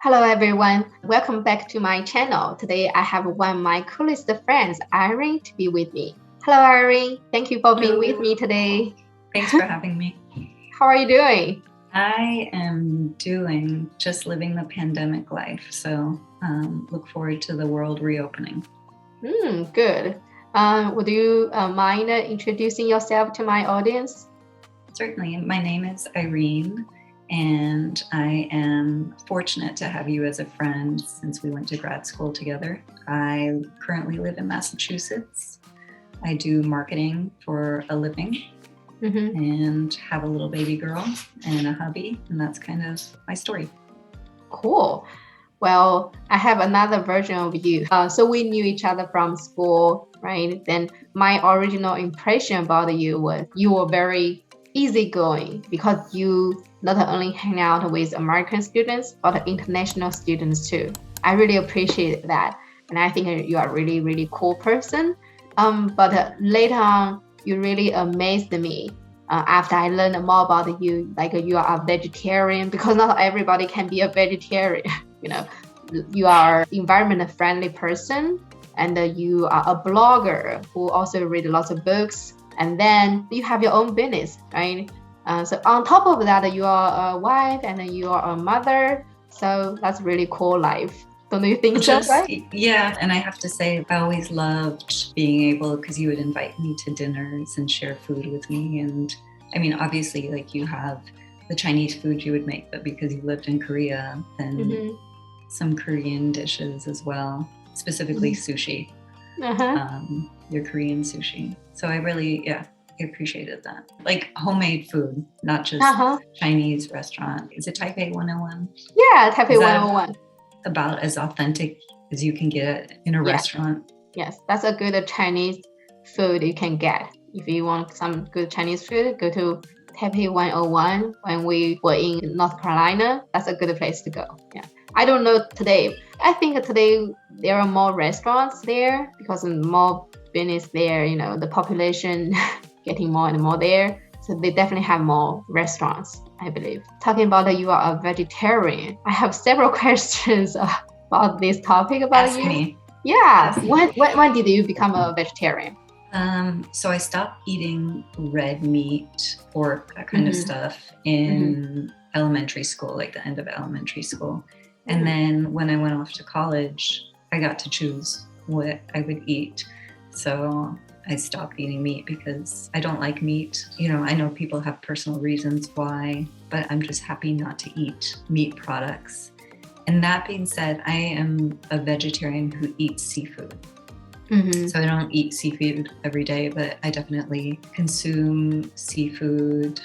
Hello everyone, welcome back to my channel. Today I have one of my coolest friends, Irene, to be with me. Hello Irene, thank you for being with me today. Thanks for having me. How are you doing? I am doing just living the pandemic life, so look forward to the world reopening. Good. Would you mind introducing yourself to my audience? Certainly. My name is Irene, and I am fortunate to have you as a friend since we went to grad school together. I currently live in Massachusetts. I do marketing for a living and have a little baby girl and a hubby, and that's kind of my story. Cool. Well, I have another version of you. So we knew each other from school, right? Then my original impression about you was you were very easygoing because you not only hang out with American students, but international students too. I really appreciate that. And I think you are a really, really cool person. But later on, you really amazed me after I learned more about you, like you are a vegetarian, because not everybody can be a vegetarian. You are environment friendly person, and you are a blogger who also read lots of books, and then you have your own business, right? So on top of that, you are a wife and you are a mother. So that's really cool life. Don't you think so, right? Yeah, and I have to say, I always loved being able, because you would invite me to dinners and share food with me. And I mean, obviously, like you have the Chinese food you would make, but because you lived in Korea, then some Korean dishes as well, specifically sushi, your Korean sushi. So I really, I appreciated that. Like homemade food, not just Chinese restaurant. Is it Taipei 101? Yeah, Taipei 101. About as authentic as you can get in a restaurant. Yes, that's a good Chinese food you can get. If you want some good Chinese food, go to Taipei 101 when we were in North Carolina. That's a good place to go. Yeah. I don't know today. I think today there are more restaurants there because more business there, the population getting more and more there. So they definitely have more restaurants, I believe. Talking about that you are a vegetarian, I have several questions about this topic about Ask you. Me. Yeah. Ask me. When did you become a vegetarian? So I stopped eating red meat, pork, that kind of stuff in elementary school, like the end of elementary school. And then when I went off to college, I got to choose what I would eat. So I stopped eating meat because I don't like meat. I know people have personal reasons why, but I'm just happy not to eat meat products. And that being said, I am a vegetarian who eats seafood. So I don't eat seafood every day, but I definitely consume seafood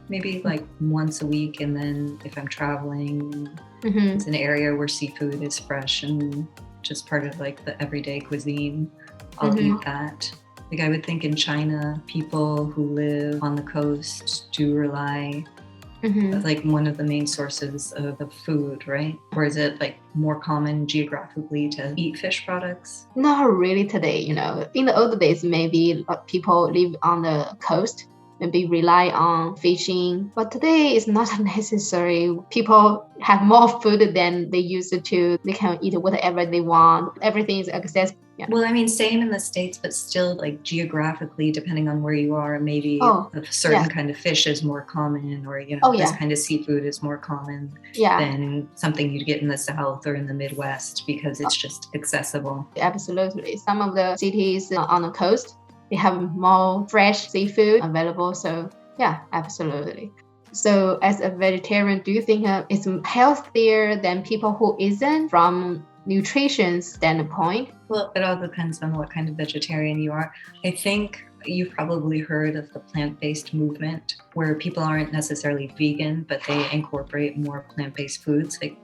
maybe like once a week. And then if I'm traveling, it's an area where seafood is fresh and just part of like the everyday cuisine, I'll eat that. Like I would think in China, people who live on the coast do rely as like one of the main sources of food, right? Or is it like more common geographically to eat fish products? Not really today, In the old days, maybe people live on the coast, maybe rely on fishing. But today it's not necessary. People have more food than they used to. They can eat whatever they want. Everything is accessible. Yeah. Well, I mean, same in the States, but still like geographically, depending on where you are, maybe a certain kind of fish is more common, or, this kind of seafood is more common than something you'd get in the South or in the Midwest because it's just accessible. Absolutely. Some of the cities on the coast, they have more fresh seafood available. So yeah, absolutely. So as a vegetarian, do you think it's healthier than people who isn't from nutrition standpoint? Well, it all depends on what kind of vegetarian you are. I think you've probably heard of the plant-based movement where people aren't necessarily vegan, but they incorporate more plant-based foods. Like,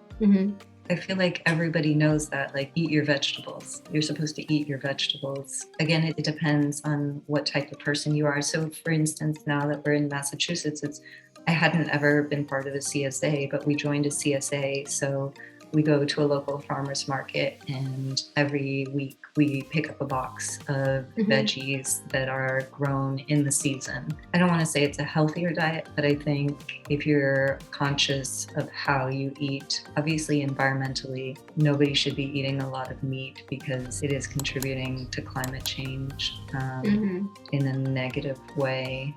I feel like everybody knows that, like, eat your vegetables. You're supposed to eat your vegetables. Again, it depends on what type of person you are. So for instance, now that we're in Massachusetts, I hadn't ever been part of a CSA, but we joined a CSA. So we go to a local farmer's market, and every week we pick up a box of veggies that are grown in the season. I don't want to say it's a healthier diet, but I think if you're conscious of how you eat, obviously environmentally, nobody should be eating a lot of meat because it is contributing to climate change in a negative way.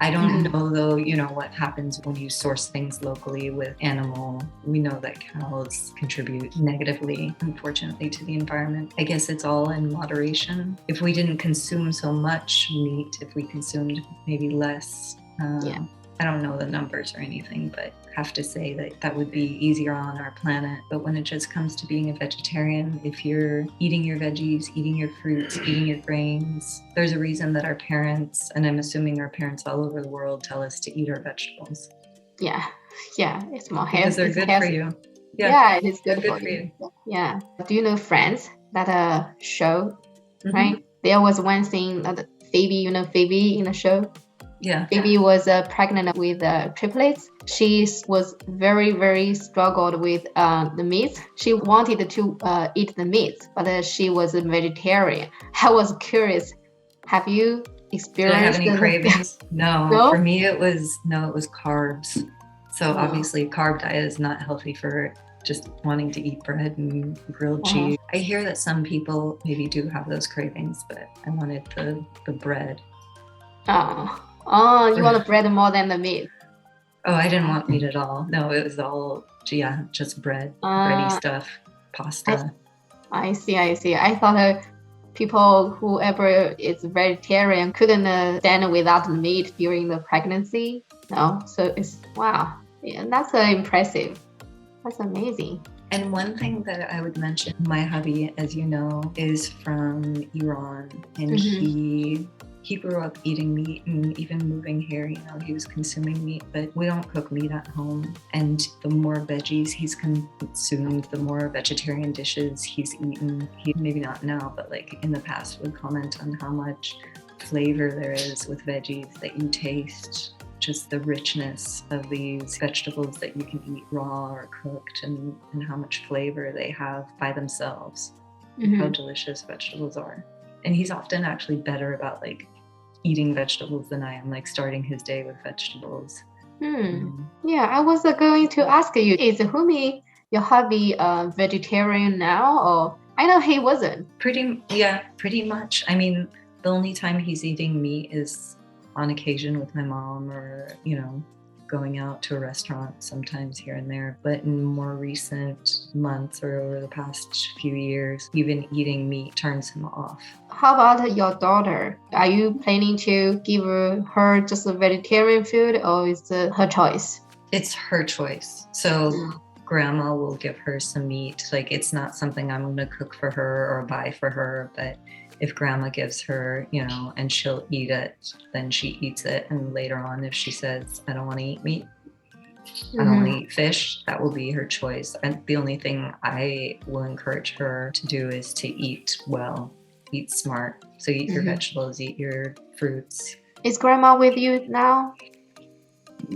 I don't know though, what happens when you source things locally with animal. We know that cows contribute negatively, unfortunately, to the environment. I guess it's all in moderation. If we didn't consume so much meat, if we consumed maybe less, I don't know the numbers or anything, but have to say that that would be easier on our planet. But when it just comes to being a vegetarian, if you're eating your veggies, eating your fruits, eating your grains, there's a reason that our parents, and I'm assuming our parents all over the world, tell us to eat our vegetables. Yeah, it's more healthy. Because they're good for you. Yeah, it is good for you. Yeah. Do you know Friends? That show, right? There was one scene that Phoebe, Phoebe in the show? Yeah. Phoebe was pregnant with triplets. She was very, very struggled with the meat. She wanted to eat the meat, but she was a vegetarian. I was curious. Have you experienced? Did I have any cravings? No. For me, it was carbs. So obviously, carb diet is not healthy for just wanting to eat bread and grilled cheese. I hear that some people maybe do have those cravings, but I wanted the bread. Oh, you want the bread more than the meat? Oh, I didn't want meat at all. No, it was all, just bread, bready stuff, pasta. I see. I thought people, whoever is vegetarian, couldn't stand without meat during the pregnancy. No, so it's, wow. Yeah, that's impressive. That's amazing. And one thing that I would mention, my hubby, as you know, is from Iran, and he grew up eating meat, and even moving here, he was consuming meat, but we don't cook meat at home. And the more veggies he's consumed, the more vegetarian dishes he's eaten. He, maybe not now, but like in the past, would comment on how much flavor there is with veggies, that you taste just the richness of these vegetables that you can eat raw or cooked, and how much flavor they have by themselves, how delicious vegetables are. And he's often actually better about like eating vegetables than I am, like starting his day with vegetables. Yeah, I was going to ask you, is Humi, your hubby, vegetarian now? Or I know he wasn't. Pretty much. I mean, the only time he's eating meat is on occasion with my mom, or, going out to a restaurant sometimes here and there. But in more recent months, or over the past few years, even eating meat turns him off. How about your daughter? Are you planning to give her just a vegetarian food, or is it her choice? It's her choice. So grandma will give her some meat. Like, it's not something I'm going to cook for her or buy for her, but if grandma gives her, and she'll eat it, then she eats it. And later on, if she says, I don't want to eat meat, I don't want to eat fish, that will be her choice. And the only thing I will encourage her to do is to eat well, eat smart. So eat your vegetables, eat your fruits. Is grandma with you now?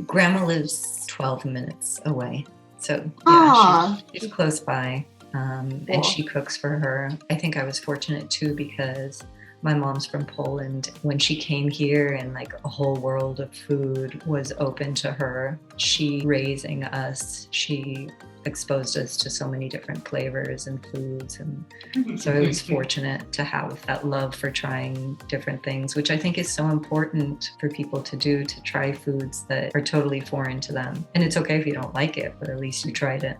Grandma lives 12 minutes away. So she's close by. And she cooks for her. I think I was fortunate too, because my mom's from Poland. When she came here and like a whole world of food was open to her, she raising us, she exposed us to so many different flavors and foods. And so I was fortunate to have that love for trying different things, which I think is so important for people to do, to try foods that are totally foreign to them. And it's okay if you don't like it, but at least you tried it.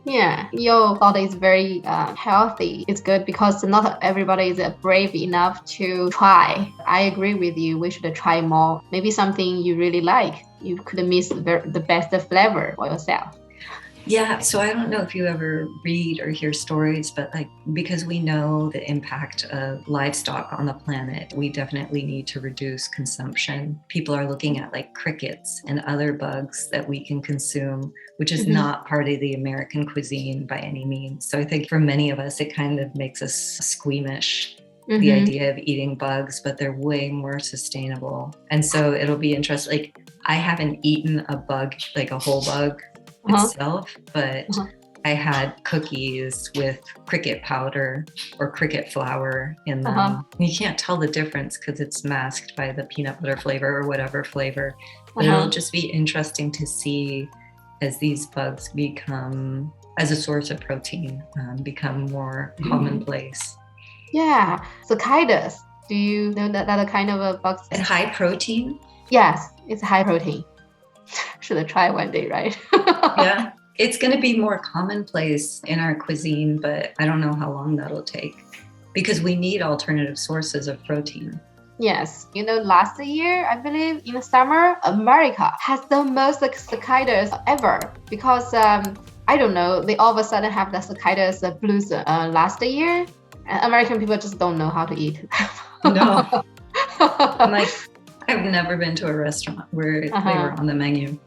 Yeah, your body is very healthy. It's good because not everybody is brave enough to try. I agree with you. We should try more. Maybe something you really like. You could miss the best flavor for yourself. Yeah, so I don't know if you ever read or hear stories, but like, because we know the impact of livestock on the planet, we definitely need to reduce consumption. People are looking at like crickets and other bugs that we can consume, which is not part of the American cuisine by any means. So I think for many of us, it kind of makes us squeamish, the idea of eating bugs, but they're way more sustainable. And so it'll be interesting. Like, I haven't eaten a bug, like a whole bug itself, but I had cookies with cricket powder or cricket flour in them. You can't tell the difference because it's masked by the peanut butter flavor or whatever flavor. But it'll just be interesting to see as these bugs become, as a source of protein, become more commonplace. Yeah, cicadas. Do you know that kind of a bug? And high protein? Yes, it's high protein. Should try one day, right? Yeah. It's going to be more commonplace in our cuisine, but I don't know how long that'll take because we need alternative sources of protein. Yes. Last year, I believe in the summer, America has the most cicadas ever because, I don't know, they all of a sudden have the cicadas blues last year. And American people just don't know how to eat. No. I've never been to a restaurant where they were on the menu.